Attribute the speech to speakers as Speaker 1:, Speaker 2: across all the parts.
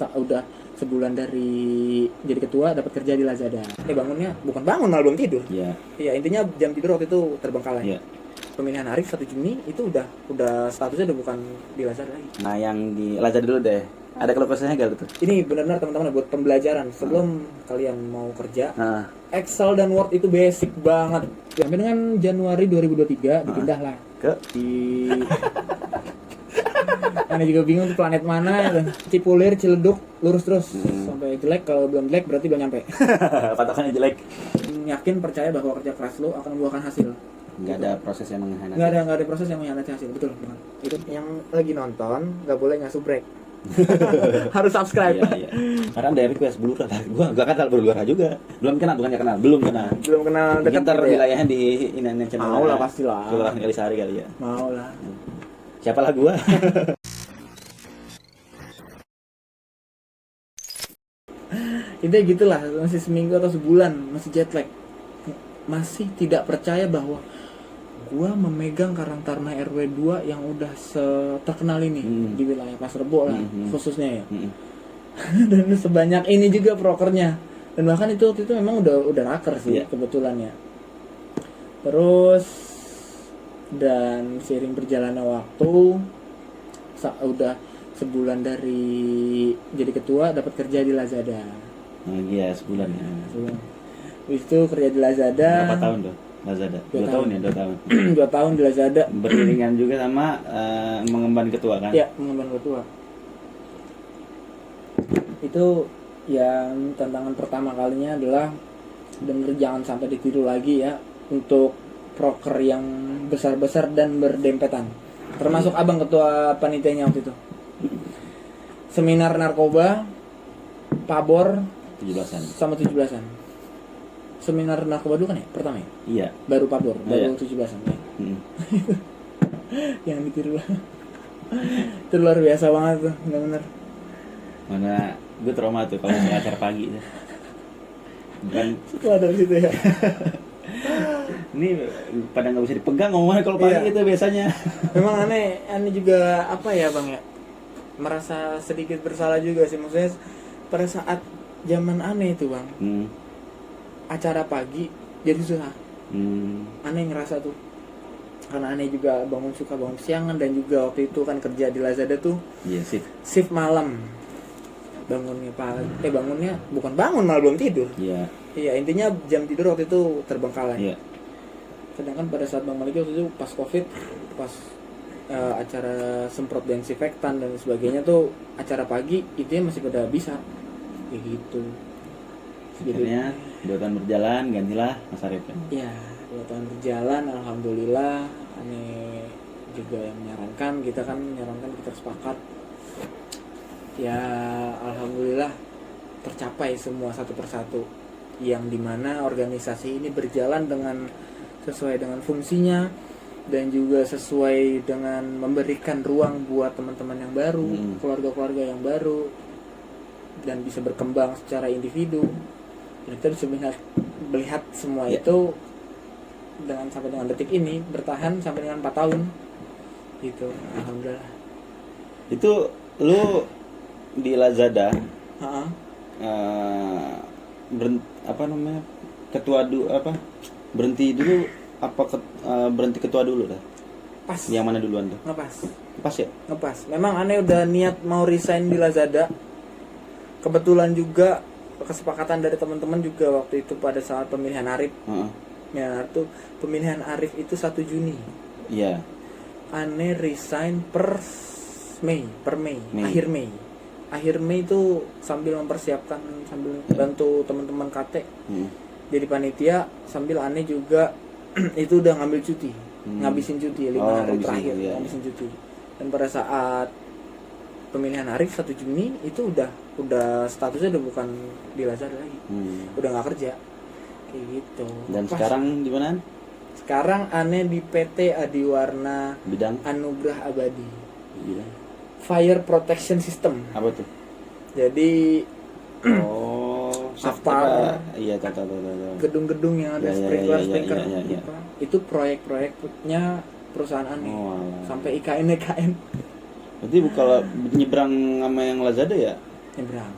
Speaker 1: Udah sebulan dari jadi ketua, dapat kerja di Lazada. Bangunnya bukan bangun, malah belum tidur.
Speaker 2: Iya.
Speaker 1: Iya, intinya jam tidur waktu itu terbengkalai.
Speaker 2: Iya.
Speaker 1: Pemilihan Arif 1 Juni itu udah statusnya udah bukan di Lazada lagi.
Speaker 2: Nah, yang di Lazada dulu deh. Ada keluh kesahnya gak tuh?
Speaker 1: Ini benar-benar teman-teman buat pembelajaran sebelum kalian mau kerja.
Speaker 2: Nah,
Speaker 1: Excel dan Word itu basic banget. Sampai dengan Januari 2023 dipindah lah
Speaker 2: ke
Speaker 1: di Aneh juga bingung tuh planet mana. Cipulir, Ciledug, lurus terus sampai jelek. Kalau belum jelek berarti belum nyampe.
Speaker 2: patokannya jelek.
Speaker 1: Yakin percaya bahwa kerja keras lo akan membuahkan hasil.
Speaker 2: Nggak ada proses yang mengkhianati.
Speaker 1: Nggak ada proses yang mengkhianati hasil. Betul, benar. Itu yang lagi nonton nggak boleh nggak subrek. Harus subscribe.
Speaker 2: Iya. Karena dari request Blura, gua kenal Blura juga. Belum kenal dekat
Speaker 1: Belum kenal dekat
Speaker 2: Ntar
Speaker 1: gitu ya?
Speaker 2: wilayahnya di ini channel.
Speaker 1: Mau lah, pastilah.
Speaker 2: Kelurahan Kalisari kali ya.
Speaker 1: Mau lah.
Speaker 2: Siapalah gua.
Speaker 1: Intinya gitulah, masih seminggu atau sebulan masih jet lag, masih tidak percaya bahwa gua memegang Karang Taruna RW 2 yang udah terkenal ini di wilayah Pasar Rebo lah khususnya ya. Dan sebanyak ini juga prokernya, dan bahkan itu waktu itu memang udah raker sih kebetulan ya. Terus dan seiring berjalannya waktu, udah sebulan dari jadi ketua, dapat kerja di Lazada.
Speaker 2: Iya, sebulan ya.
Speaker 1: Habis itu kerja di Lazada.
Speaker 2: Berapa tahun tuh Lazada? 2 tahun ya, 2 tahun.
Speaker 1: 2 tahun di Lazada.
Speaker 2: Beriringan juga sama mengemban ketua kan?
Speaker 1: Iya, mengemban ketua. Itu yang tantangan pertama kalinya adalah bener jangan sampai ditiru lagi ya untuk proker yang besar-besar dan berdempetan. Termasuk abang ketua panitianya waktu itu. Seminar narkoba, pabor
Speaker 2: 17-an.
Speaker 1: sama 17-an. Seminar narkoba dulu kan ya? Pertama ya?
Speaker 2: Iya.
Speaker 1: Baru pabor, baru
Speaker 2: Iya.
Speaker 1: 17-an ya. Yang ditiru lah. Itu luar biasa banget tuh, benar-benar.
Speaker 2: Mana gue trauma tuh kalau misalnya acara pagi tuh. Bukan
Speaker 1: Wah, dari situ ya.
Speaker 2: ini pada nggak bisa dipegang ngomongnya kalau pagi
Speaker 1: Iya.
Speaker 2: itu biasanya.
Speaker 1: Memang aneh juga apa ya bang ya, merasa sedikit bersalah juga sih, maksudnya pada saat zaman aneh itu bang, acara pagi jadi susah. Aneh ngerasa tuh, karena aneh juga suka bangun siangan, dan juga waktu itu kan kerja di Lazada tuh
Speaker 2: Iya sih.
Speaker 1: shift malam. Bangunnya bangunnya bukan bangun, malah belum tidur.
Speaker 2: Iya.
Speaker 1: Iya, intinya jam tidur waktu itu terbengkalai.
Speaker 2: Iya.
Speaker 1: Sedangkan pada saat Bang Maliki waktu itu pas Covid, pas acara semprot desinfektan dan sebagainya tuh, acara pagi itu masih pada bisa kayak gitu.
Speaker 2: Akhirnya 2 tahun berjalan, gantilah Mas Arif kan?
Speaker 1: Ya, 2 tahun berjalan, alhamdulillah. Aneh juga yang menyarankan, kita sepakat. Ya, alhamdulillah tercapai semua satu persatu, yang dimana organisasi ini berjalan sesuai dengan fungsinya, dan juga sesuai dengan memberikan ruang buat teman-teman yang baru, keluarga-keluarga yang baru, dan bisa berkembang secara individu. Dan kita bisa melihat semua itu sampai dengan detik ini, bertahan sampai dengan 4 tahun gitu, alhamdulillah.
Speaker 2: Itu lu di Lazada berhenti dulu berhenti ketua dulu dah?
Speaker 1: Pas.
Speaker 2: Yang mana duluan tuh?
Speaker 1: Ngepas. Memang aneh udah niat mau resign di Lazada. Kebetulan juga kesepakatan dari teman-teman juga waktu itu pada saat pemilihan Arif. Ya, tuh pemilihan Arif itu 1 Juni.
Speaker 2: Iya.
Speaker 1: Aneh resign per Mei. Akhir Mei itu sambil mempersiapkan, sambil bantu teman-teman KT jadi panitia, sambil aneh juga itu udah ngambil cuti, ngabisin cuti 5 hari terakhir, ngabisin cuti. Dan pada saat pemilihan Arif 1 Juni itu udah statusnya udah bukan di Lazada lagi, udah nggak kerja kayak gitu.
Speaker 2: Dan sekarang di mana?
Speaker 1: Sekarang aneh di PT Adiwarna
Speaker 2: Bidang
Speaker 1: Anugerah Abadi.
Speaker 2: Bidang
Speaker 1: Fire Protection System.
Speaker 2: apa tuh?
Speaker 1: Jadi
Speaker 2: Apa? Iya, tahu.
Speaker 1: gedung-gedung yang ada sprinkler itu proyek-proyeknya perusahaan aneh.
Speaker 2: Oh,
Speaker 1: sampai IKN.
Speaker 2: Berarti kalau nyebrang sama yang Lazada ya?
Speaker 1: nyebrang.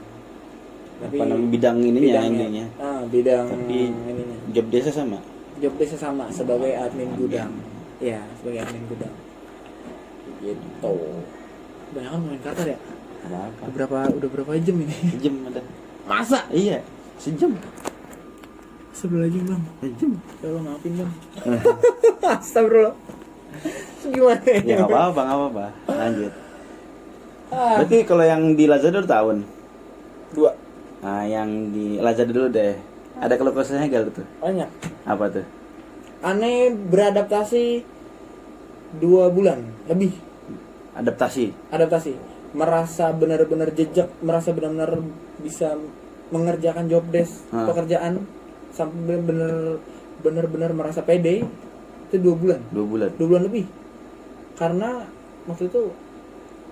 Speaker 2: Apa namanya bidang ininya intinya.
Speaker 1: Bidang
Speaker 2: Tapi
Speaker 1: ininya.
Speaker 2: job desa sama.
Speaker 1: Job desa sama sebagai admin gudang. Ya, sebagai admin gudang. Gitu. Banyak kan main kartu ya?
Speaker 2: Apa-apa.
Speaker 1: Udah berapa jam ini?
Speaker 2: Sejam ada.
Speaker 1: Masa?
Speaker 2: Iya, sejam.
Speaker 1: Sebelah jam bang.
Speaker 2: Sejam.
Speaker 1: Ya Allah maafin bang. Astagfirullah. Gimana
Speaker 2: Ya nggak apa-apa. Lanjut.
Speaker 1: Ah,
Speaker 2: Berarti kalau yang di Lazada 2 tahun.
Speaker 1: 2.
Speaker 2: Nah, yang di Lazada dulu deh. Ada keluh kesahnya gak tuh?
Speaker 1: Banyak.
Speaker 2: Apa tuh?
Speaker 1: Aneh beradaptasi 2 bulan lebih.
Speaker 2: Adaptasi.
Speaker 1: Merasa benar-benar jejak, merasa benar-benar bisa mengerjakan job desk pekerjaan sampai benar-benar merasa pede itu 2 bulan.
Speaker 2: 2 bulan.
Speaker 1: 2 bulan lebih. Karena waktu itu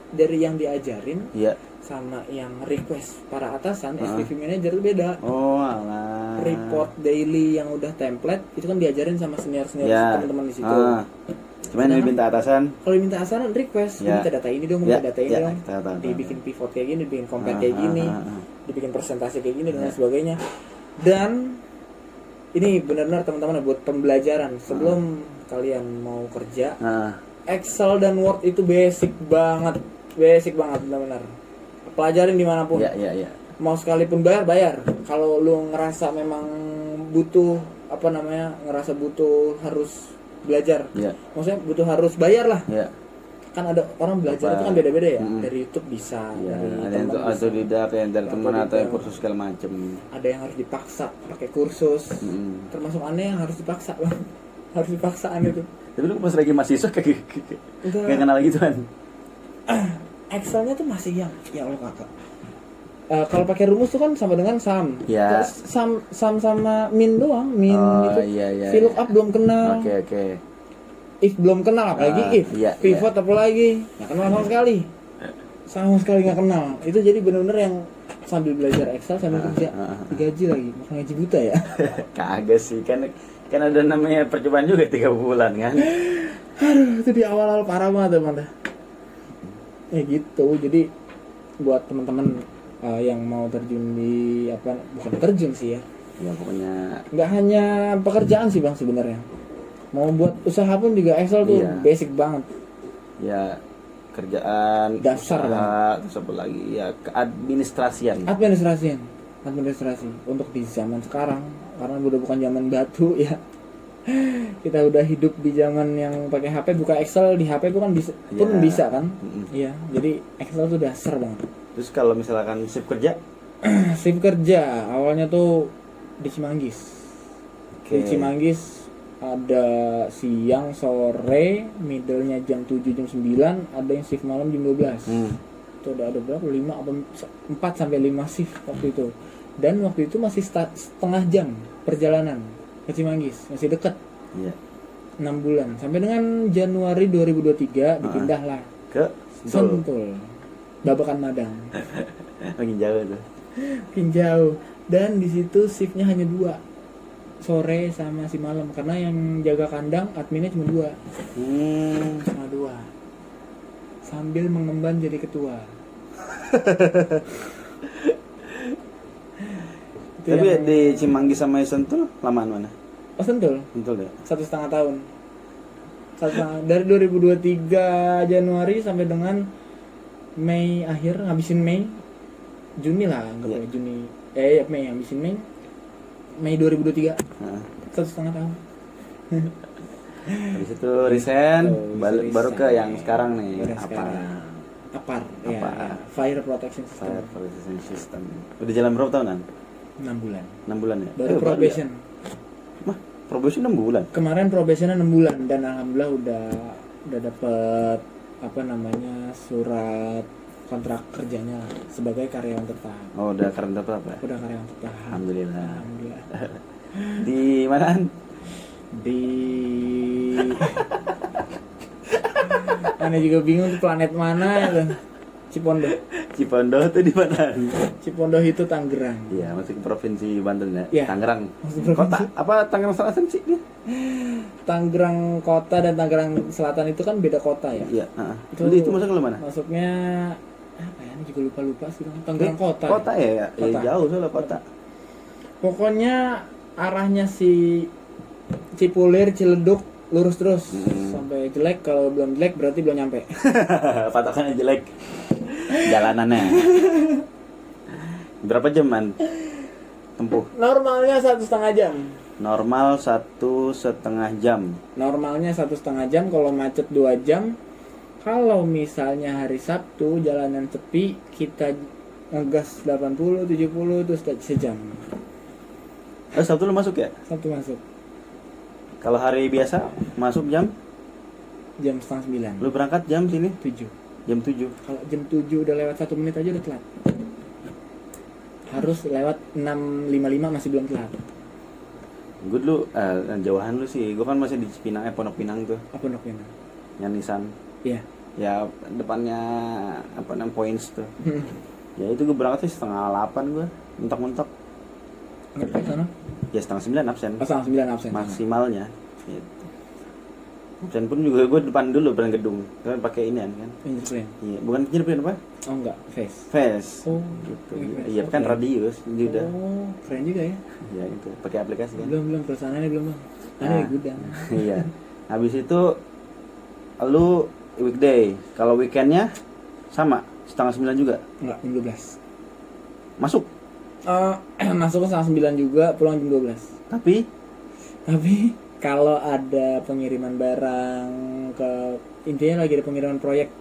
Speaker 1: dari yang diajarin
Speaker 2: Iya.
Speaker 1: sama yang request para atasan, SPV manager itu beda.
Speaker 2: Oh, alah.
Speaker 1: Report daily yang udah template itu kan diajarin sama senior-senior
Speaker 2: Ya.
Speaker 1: teman-teman di situ.
Speaker 2: Cuman yang minta atasan.
Speaker 1: Kalau diminta atasan request,
Speaker 2: Ya.
Speaker 1: minta data ini dong,
Speaker 2: Ya,
Speaker 1: minta data ini
Speaker 2: ya,
Speaker 1: dong.
Speaker 2: tahu.
Speaker 1: Dibikin pivot kayak gini, dibikin compare kayak gini, dibikin presentasi kayak gini dan lain sebagainya. Dan ini benar-benar teman-teman buat pembelajaran sebelum kalian mau kerja. Excel dan Word itu basic banget benar-benar. Pelajarin dimanapun.
Speaker 2: Iya.
Speaker 1: Mau sekalipun bayar. Kalau lu ngerasa memang butuh ngerasa butuh harus belajar.
Speaker 2: Iya.
Speaker 1: Maksudnya butuh harus bayar lah.
Speaker 2: Iya.
Speaker 1: Kan ada orang belajar itu kan beda-beda ya. Dari YouTube bisa,
Speaker 2: Iya,
Speaker 1: dari
Speaker 2: ada yang
Speaker 1: teman bisa.
Speaker 2: otodidak, yang dari teman atau yang kursus segala macem.
Speaker 1: Ada yang harus dipaksa pakai kursus. Termasuk aneh yang harus dipaksa, Bang. Harus dipaksaan itu.
Speaker 2: Tapi lu pas lagi mahasiswa kayak kenal gitu kan.
Speaker 1: Excelnya tuh masih yang ya Allah kakak. Kalau pakai rumus tuh kan sama dengan sum.
Speaker 2: Ya.
Speaker 1: Terus sum sama min doang. Min itu.
Speaker 2: Iya.
Speaker 1: VLOOKUP belum kenal.
Speaker 2: Oke.
Speaker 1: If belum kenal apalagi if.
Speaker 2: Iya,
Speaker 1: Pivot apalagi. Nggak kenal sama sekali. Sama sekali nggak kenal. Itu jadi benar-benar yang sambil belajar Excel sambil kerja. Digaji lagi. Makan gaji buta ya.
Speaker 2: Kagak sih kan ada namanya percobaan juga 3 bulan kan.
Speaker 1: Aduh, itu di awal-awal parah banget teman. Ya gitu. Jadi buat teman-teman yang mau terjun di bukan terjun sih ya.
Speaker 2: Ya pokoknya
Speaker 1: Nggak hanya pekerjaan sih Bang sebenarnya. Mau buat usaha pun juga Excel tuh basic banget.
Speaker 2: ya kerjaan
Speaker 1: Dasar
Speaker 2: usaha, terus apa lagi ya keadministrasian.
Speaker 1: Administrasi untuk di zaman sekarang karena udah bukan zaman batu ya. Kita udah hidup di zaman yang pakai HP, buka Excel di HP itu kan bisa kan. Iya, jadi Excel tuh dasar banget.
Speaker 2: Terus kalau misalkan shift kerja
Speaker 1: Shift kerja awalnya tuh di Cimanggis. Di Cimanggis ada siang, sore, middle-nya jam 7, jam 9, ada yang shift malam jam 12. Itu ada berapa? 5 apa 4 sampai 5 shift waktu itu. Dan waktu itu masih setengah jam perjalanan ke Cimanggis, masih dekat.
Speaker 2: Iya.
Speaker 1: 6 bulan. Sampai dengan Januari 2023 dipindahlah
Speaker 2: ke
Speaker 1: Sentul. Babakan Madang.
Speaker 2: Makin jauh tuh.
Speaker 1: Makin jauh. Dan di situ shiftnya hanya 2. Sore sama si malam karena yang jaga kandang adminnya cuma 2. Cuma 2. Sambil mengemban jadi ketua.
Speaker 2: Tapi di Cimanggis sama Sentul lamaan mana?
Speaker 1: Oh Sentul.
Speaker 2: Sentul ya.
Speaker 1: 1,5 tahun. Dari 2023 Januari sampai dengan Mei akhir, ngabisin Mei, Juni lah, anggap Juni. Mei ngabisin Mei 2023. 1,5 tahun.
Speaker 2: Habis itu resign, baru ke yang sekarang nih.
Speaker 1: Apar. Ya. Fire Protection System.
Speaker 2: Fire Protection System. Udah jalan berapa tahunan?
Speaker 1: 6 bulan.
Speaker 2: 6 bulan ya?
Speaker 1: Baru probation.
Speaker 2: Probation 6 bulan?
Speaker 1: Kemarin probationnya 6 bulan dan alhamdulillah udah dapet surat kontrak kerjanya sebagai karyawan tetap.
Speaker 2: Oh, udah karyawan tetap ya?
Speaker 1: Udah karyawan tetap.
Speaker 2: Alhamdulillah. Di manaan?
Speaker 1: Di Aneh juga bingung tuh planet mana itu. Cipondo
Speaker 2: tuh di mana?
Speaker 1: Cipondo itu Tangerang.
Speaker 2: Iya, masuk ke provinsi Banten ya.
Speaker 1: Iya.
Speaker 2: Tangerang.
Speaker 1: Masuk
Speaker 2: Kota apa Tangerang Selatan sih dia?
Speaker 1: Tangerang Kota dan Tangerang Selatan itu kan beda kota ya.
Speaker 2: Iya, Jadi itu masuk ke mana?
Speaker 1: Masuknya apa ya, ini juga lupa sih bang. Tangerang kota.
Speaker 2: Kota ya?
Speaker 1: Kota.
Speaker 2: Ya jauh soalnya kota.
Speaker 1: Pokoknya arahnya si Cipulir, Ciledug lurus terus sampai Jelek. Kalau belum Jelek berarti belum nyampe.
Speaker 2: Patokannya jelek. Jalanannya. Berapa jam man tempuh?
Speaker 1: Normalnya 1,5 jam.
Speaker 2: Normal 1,5 jam.
Speaker 1: Normalnya 1,5 jam. Kalau macet 2 jam. Kalau misalnya hari Sabtu jalanan sepi, kita ngegas 80, 70 terus sejam.
Speaker 2: Sabtu lu masuk ya?
Speaker 1: Sabtu masuk
Speaker 2: Kalau hari biasa masuk jam
Speaker 1: jam 8:30.
Speaker 2: lu berangkat jam sini
Speaker 1: 7.
Speaker 2: jam 7.
Speaker 1: Kalau jam 7 udah lewat 1 menit aja udah telat. Harus lewat 6.55 masih belum telat.
Speaker 2: Gue dulu jauhan lu sih. Gue kan masih di Cipinang, Pondok Pinang tuh.
Speaker 1: Apa noknya?
Speaker 2: Yang Nissan.
Speaker 1: Iya.
Speaker 2: Ya depannya apa namanya Points tuh. Ya itu gue berangkat sih 7:30 gue. Mentok-mentok.
Speaker 1: Ngerti sana?
Speaker 2: Ya 8:30 absen.
Speaker 1: Oh, 9 absen.
Speaker 2: Maksimalnya. Gitu. Absen pun juga gue depan dulu depan gedung. Kan pakai ini kan.
Speaker 1: Fingerprint.
Speaker 2: Iya, bukan fingerprint apa?
Speaker 1: Oh enggak, face.
Speaker 2: Face.
Speaker 1: Oh,
Speaker 2: Gitu.
Speaker 1: face.
Speaker 2: Iya kan
Speaker 1: Oke.
Speaker 2: radius ini udah.
Speaker 1: Oh, keren juga ya.
Speaker 2: Ya itu pakai aplikasi kan.
Speaker 1: Belum perusahaannya belum bang. Ada
Speaker 2: Nah.
Speaker 1: di gudang.
Speaker 2: Iya. Habis itu lu weekday. Kalau weekendnya sama 8:30 juga.
Speaker 1: Enggak, jam 12.
Speaker 2: Masuk.
Speaker 1: Masuk ke 9 juga, pulang jam 12.
Speaker 2: Tapi
Speaker 1: Tapi kalau ada pengiriman barang ke, intinya lagi ada pengiriman proyek,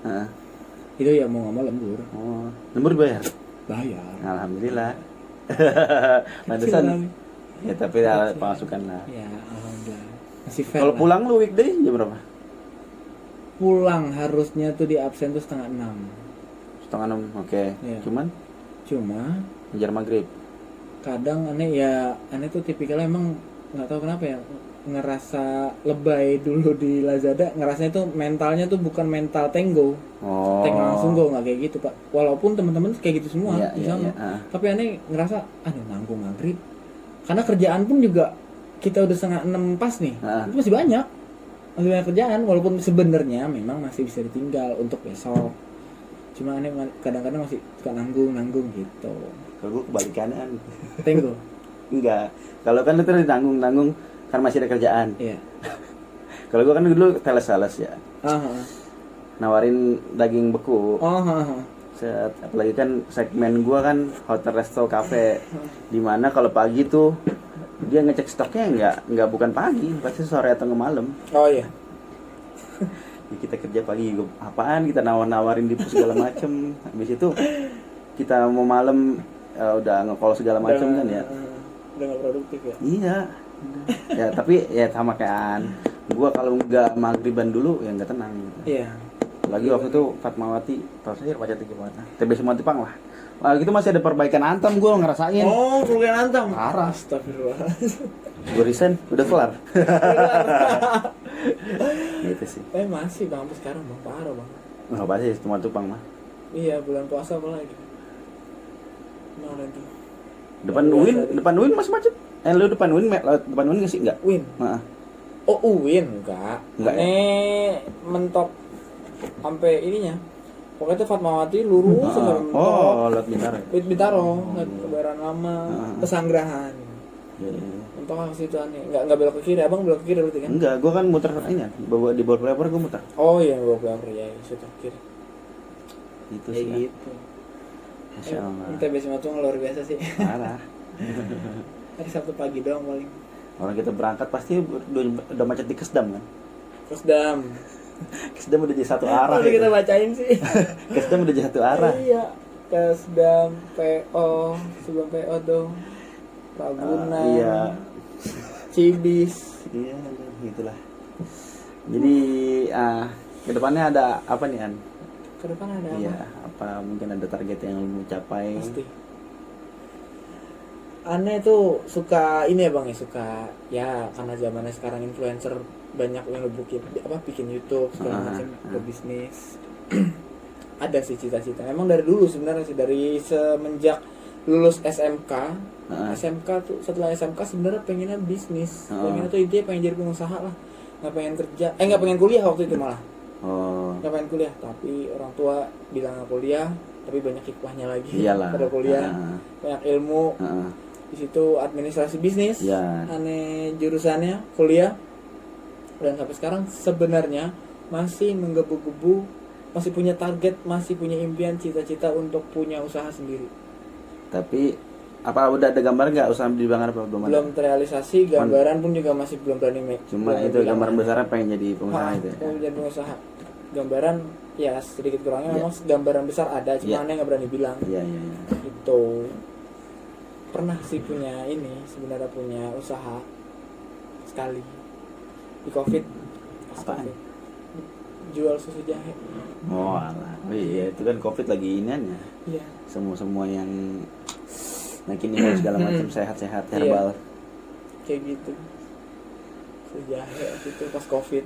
Speaker 1: itu ya mau nggak mau lembur.
Speaker 2: oh, lembur bayar.
Speaker 1: Bayar.
Speaker 2: Alhamdulillah.
Speaker 1: Kecil
Speaker 2: Pantesan.
Speaker 1: lagi.
Speaker 2: Ya tapi ada pemasukan lah.
Speaker 1: Ya, alhamdulillah. Masih fair.
Speaker 2: Kalau
Speaker 1: lah.
Speaker 2: pulang lu weekday jam berapa?
Speaker 1: Pulang harusnya tuh di absen tuh 5:30.
Speaker 2: 5:30. Oke.
Speaker 1: Iya. Cuma
Speaker 2: Ngejar maghrib.
Speaker 1: kadang aneh tuh tipikalnya emang nggak tahu kenapa ya, ngerasa lebay dulu di Lazada, ngerasanya tuh mentalnya tuh bukan mental Tenggo.
Speaker 2: Oh.
Speaker 1: Tenggo langsung go nggak kayak gitu pak, walaupun teman-teman kayak gitu semua
Speaker 2: Iya,
Speaker 1: di
Speaker 2: iya,
Speaker 1: sana.
Speaker 2: iya.
Speaker 1: Tapi aneh ngerasa aduh nanggung maghrib, karena kerjaan pun juga kita udah 5:30 pas nih, itu masih banyak kerjaan, walaupun sebenarnya memang masih bisa ditinggal untuk besok. Cuma aneh kadang-kadang masih suka nanggung gitu.
Speaker 2: Kalau gue kebalikannya.
Speaker 1: Tenggo.
Speaker 2: Enggak. Kalau kan lu terus nanggung kan masih ada kerjaan.
Speaker 1: Iya.
Speaker 2: Kalau gue kan dulu teles ya. Nawarin daging beku. Apalagi kan segmen gue kan hotel, resto, cafe. Dimana kalau pagi tuh dia ngecek stoknya nggak bukan pagi, pasti sore atau malam.
Speaker 1: Oh iya.
Speaker 2: Ya, kita kerja pagi juga apaan, kita nawarin di segala macem. Habis itu kita mau malam udah nge-call segala macem kan ya.
Speaker 1: Udah nggak produktif ya.
Speaker 2: Iya. Ya tapi ya sama kayak gua kalau nggak maghriban dulu ya nggak tenang gitu.
Speaker 1: Iya.
Speaker 2: Lagi waktu itu Fatmawati, tahu saya macet gimana? TBC Montipang lah. Wah gitu masih ada perbaikan Antam, gua ngerasain.
Speaker 1: Oh, perbaikan Antam.
Speaker 2: Parah.
Speaker 1: Astagfirullah.
Speaker 2: Gua resign udah kelar. Gitu sih.
Speaker 1: Masih bang, sampai sekarang bang, parah bang.
Speaker 2: Nggak apa sih cuma Tupang mah.
Speaker 1: Iya, bulan puasa apa lagi? Kemarin tuh.
Speaker 2: Depan Uin masih macet. Lu depan Uin nggak sih enggak?
Speaker 1: Win.
Speaker 2: Heeh.
Speaker 1: Oh, Uin enggak.
Speaker 2: Enggak ya?
Speaker 1: Mentok sampai ininya. Pokoknya itu Fatmawati lurus sampai mentok.
Speaker 2: Oh, Lot Bintaro.
Speaker 1: Bintaro, Kebayoran Lama, Pesanggerahan.
Speaker 2: Iya.
Speaker 1: Mentok ke situ aneh. Enggak belok ke kiri, Abang belok ke kiri berarti kan?
Speaker 2: Enggak, gua kan muter ini bawa di bawah flyover gua muter.
Speaker 1: Oh iya, belok ke ya, situ kiri.
Speaker 2: Itu
Speaker 1: Kayak
Speaker 2: sih.
Speaker 1: gitu.
Speaker 2: Masya Allah.
Speaker 1: TBC Montipang luar biasa sih.
Speaker 2: Parah.
Speaker 1: Hari Sabtu pagi doang paling.
Speaker 2: Orang kita berangkat pasti udah macet di Kesdam kan.
Speaker 1: Kesdam.
Speaker 2: Kesdam udah jadi satu arah.
Speaker 1: Tadi kita bacain sih.
Speaker 2: Kesdam udah jadi satu arah.
Speaker 1: Iya. Kesdam, PO, sebelum PO dong. Ragunan.
Speaker 2: Iya.
Speaker 1: Cibis.
Speaker 2: Iya, gitulah. Jadi kedepannya ada apa nih An?
Speaker 1: Ke depan ada
Speaker 2: Iya,
Speaker 1: apa?
Speaker 2: apa mungkin ada target yang lu mau capai?
Speaker 1: Pasti. Aneh tuh suka ini ya bang ya, suka ya karena zamannya sekarang influencer banyak yang bikin YouTube segala macam berbisnis. Ada sih cita-cita. Emang dari dulu sebenarnya sih, dari semenjak lulus SMK. SMK tuh, setelah SMK sebenarnya pengennya bisnis. Pengennya tuh intinya pengen jadi pengusaha lah. Nggak pengen kerja, nggak pengen kuliah waktu itu malah.
Speaker 2: Oh.
Speaker 1: Nggak pengen kuliah, tapi orang tua bilang nggak kuliah, tapi banyak hikmahnya lagi.
Speaker 2: Iyalah.
Speaker 1: Pada kuliah banyak ilmu. Di situ administrasi bisnis, aneh jurusannya kuliah, dan sampai sekarang sebenarnya masih menggebu-gebu, masih punya target, masih punya impian, cita-cita untuk punya usaha sendiri.
Speaker 2: Tapi apa udah ada gambar nggak usaha di Bangar apa
Speaker 1: belum terrealisasi, gambaran pun juga masih belum berani make.
Speaker 2: Cuma itu gambaran besarnya pengen jadi pengusaha itu.
Speaker 1: Pengen jadi pengusaha. Gambaran ya sedikit kurangnya memang gambaran besar ada, cuma aneh nggak berani bilang.
Speaker 2: Iya.
Speaker 1: Itu pernah sih punya ini, sebenarnya punya usaha sekali di COVID.
Speaker 2: Apaan?
Speaker 1: Jual susu jahe.
Speaker 2: Oh alah, iya itu kan COVID lagi iniannya.
Speaker 1: Iya.
Speaker 2: Semua yang naikin imun segala macam sehat-sehat herbal.
Speaker 1: Kayak gitu. Susu jahe itu pas COVID.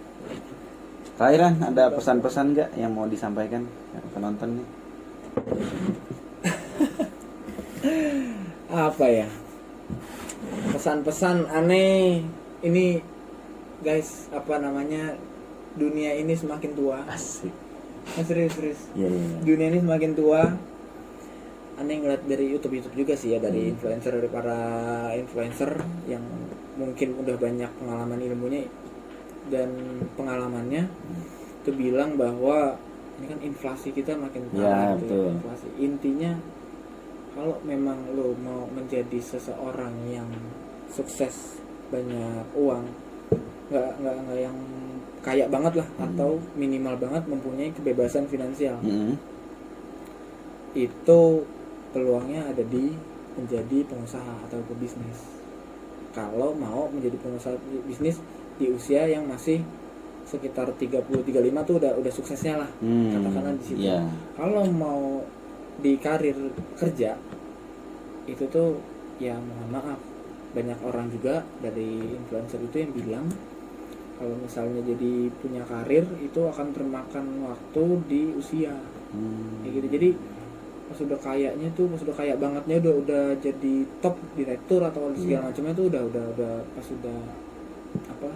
Speaker 2: Terakhiran ada pesan-pesan nggak yang mau disampaikan penonton nih?
Speaker 1: Apa ya, pesan-pesan aneh ini guys, apa namanya, dunia ini semakin tua.
Speaker 2: Asik.
Speaker 1: Serius.
Speaker 2: Iya.
Speaker 1: Dunia ini semakin tua. Aneh ngeliat dari YouTube juga sih ya, dari influencer, dari para influencer yang mungkin udah banyak pengalaman ilmunya dan pengalamannya, itu bilang bahwa ini kan inflasi kita makin parah. Inflasi intinya, kalau memang lo mau menjadi seseorang yang sukses, banyak uang, nggak yang kaya banget lah, atau minimal banget mempunyai kebebasan finansial, itu peluangnya ada di menjadi pengusaha atau pebisnis. Kalau mau menjadi pengusaha bisnis di usia yang masih sekitar 30-35 tuh udah suksesnya lah, katakanlah di situ. Kalau mau di karir kerja itu tuh ya mohon maaf, banyak orang juga dari influencer itu yang bilang kalau misalnya jadi punya karir itu akan termakan waktu di usia, kayak gitu. Jadi pas udah kayaknya tuh, pas udah kaya bangetnya, udah jadi top direktur atau segala macamnya tuh udah pas udah apa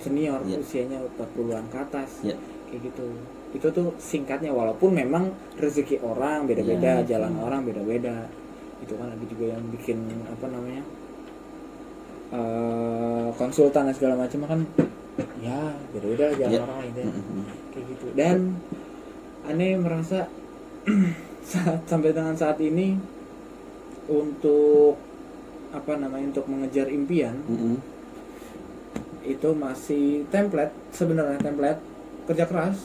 Speaker 1: senior, usianya 40-an ke atas, kayak gitu. Itu tuh singkatnya, walaupun memang rezeki orang beda-beda, jalan orang beda-beda. Itu kan ada juga yang bikin apa namanya, konsultan dan segala macam kan ya beda-beda jalan orang itu, kayak gitu. Dan aneh merasa sampai dengan saat ini untuk apa namanya, untuk mengejar impian itu masih template sebenarnya, template kerja keras,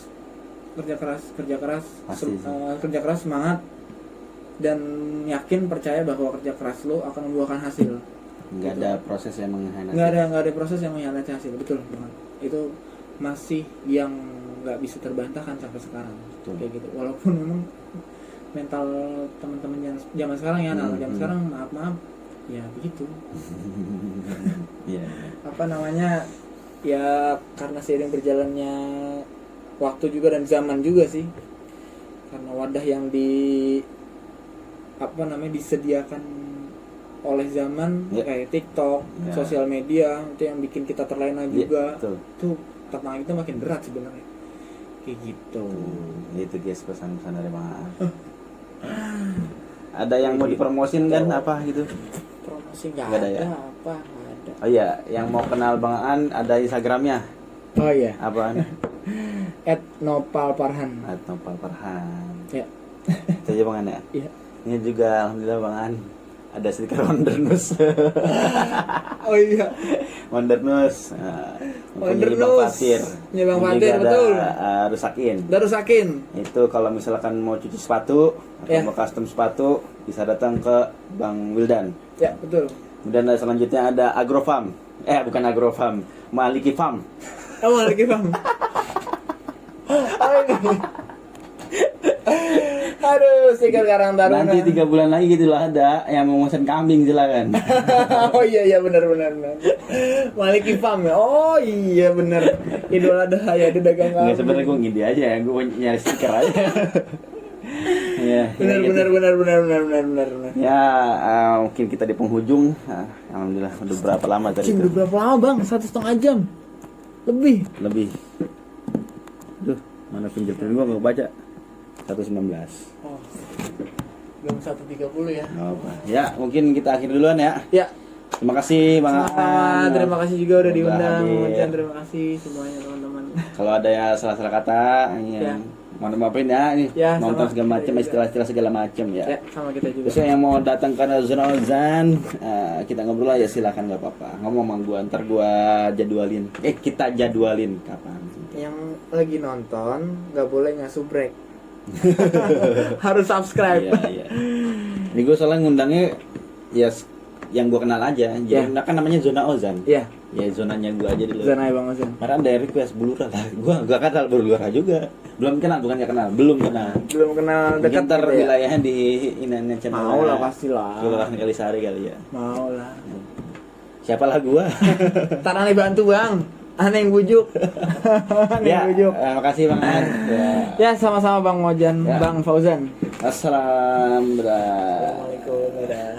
Speaker 1: semangat, dan yakin, percaya bahwa kerja keras lo akan membuahkan hasil.
Speaker 2: Nggak ada proses yang mengkhianati.
Speaker 1: Nggak ada proses yang mengkhianati hasil, betul banget. Itu masih yang nggak bisa terbantahkan sampai sekarang, kayak gitu. Walaupun memang mental teman-teman yang zaman sekarang ya, anak zaman sekarang maaf ya begitu. Apa namanya ya, karena seiring berjalannya waktu juga dan zaman juga sih, karena wadah yang disediakan oleh zaman kayak TikTok, sosial media, itu yang bikin kita terlena juga. Tuh tantangan kita makin berat sebenarnya, kayak gitu.
Speaker 2: Itu guys pesan-pesan dari Bang Aan. Ada yang mau dipromosin kan apa gitu?
Speaker 1: Promosi nggak ada ya? Apa nggak ada.
Speaker 2: Oh iya, yang mau kenal Bang Aan ada Instagramnya.
Speaker 1: Oh iya.
Speaker 2: Apaan?
Speaker 1: @nopalparhan.
Speaker 2: @nopalparhan.
Speaker 1: Ya.
Speaker 2: Itu aja Bang Aan ya?
Speaker 1: Iya.
Speaker 2: Ini juga alhamdulillah Bang Aan ada stiker Wondernus.
Speaker 1: Oh iya.
Speaker 2: Wondernus.
Speaker 1: Wondernus. Ya Bang Fatir, betul. Rusakin. Itu kalau misalkan mau cuci sepatu atau mau custom sepatu bisa datang ke Bang Wildan. Ya, betul. Kemudian selanjutnya ada Agrofarm. Bukan Agrofarm, Maliki Farm. Maliki Farm. Aduh, stiker Karang Taruna. Nanti 3 bulan lagi gitu lah ada yang mau pesan kambing, silakan. Oh iya benar. Maliki Farm ya. Oh iya benar. Idola daya di dagang kambing. Enggak, sebenarnya gue ngide aja ya, gue nyari stiker aja. Ya, benar. Ya, mungkin kita di penghujung. Alhamdulillah udah berapa lama tadi itu? Udah berapa lama Bang? 1,5 jam. Lebih. Duh, mana pinjam gue nggak baca. 119. Oh. Jam 1.30 ya.
Speaker 2: Ya, mungkin kita akhir duluan ya.
Speaker 1: Ya.
Speaker 2: Terima kasih Bang
Speaker 1: Sama-sama, terima kasih juga udah diundang.
Speaker 2: hadir.
Speaker 1: Terima kasih semuanya teman-teman.
Speaker 2: Kalau ada ya salah-salah kata, ya. Mohon maafin ya, ini
Speaker 1: Ya,
Speaker 2: nonton
Speaker 1: sama
Speaker 2: segala macam,
Speaker 1: kita
Speaker 2: istilah-istilah segala macam ya.
Speaker 1: Ya, sama kita juga.
Speaker 2: Terus yang mau datang ke Zona Ozan, kita ngobrol aja silakan nggak apa-apa. Ngomong sama gua, ntar gua jadwalin. Kita jadwalin kapan.
Speaker 1: Yang lagi nonton nggak boleh nggak subrek. Harus subscribe.
Speaker 2: Iya, iya. Ini gue soalnya ngundangnya ya yang gue kenal aja. Jadi kan namanya Zona Ozan.
Speaker 1: Iya.
Speaker 2: Ya zonanya gue aja dulu.
Speaker 1: Zona Bang Ozan.
Speaker 2: Karena ada request Bulura lah. Gue gak kenal Bulura juga. Belum kenal, bukan gak kenal, belum kenal.
Speaker 1: Belum kenal dekat.
Speaker 2: Ntar
Speaker 1: gitu ya?
Speaker 2: wilayahnya di ini channel.
Speaker 1: Mau lah pastilah.
Speaker 2: Kelurahan Kalisari kali ya.
Speaker 1: Mau lah.
Speaker 2: Siapalah gue.
Speaker 1: Ntar aneh bantu bang. Aneh yang bujuk. Aneh yang bujuk.
Speaker 2: Makasih Bang An.
Speaker 1: Ya sama-sama Bang Mojan,
Speaker 2: Ya.
Speaker 1: Bang Fauzan.
Speaker 2: Assalamualaikum.
Speaker 1: Assalamualaikum. Dadah.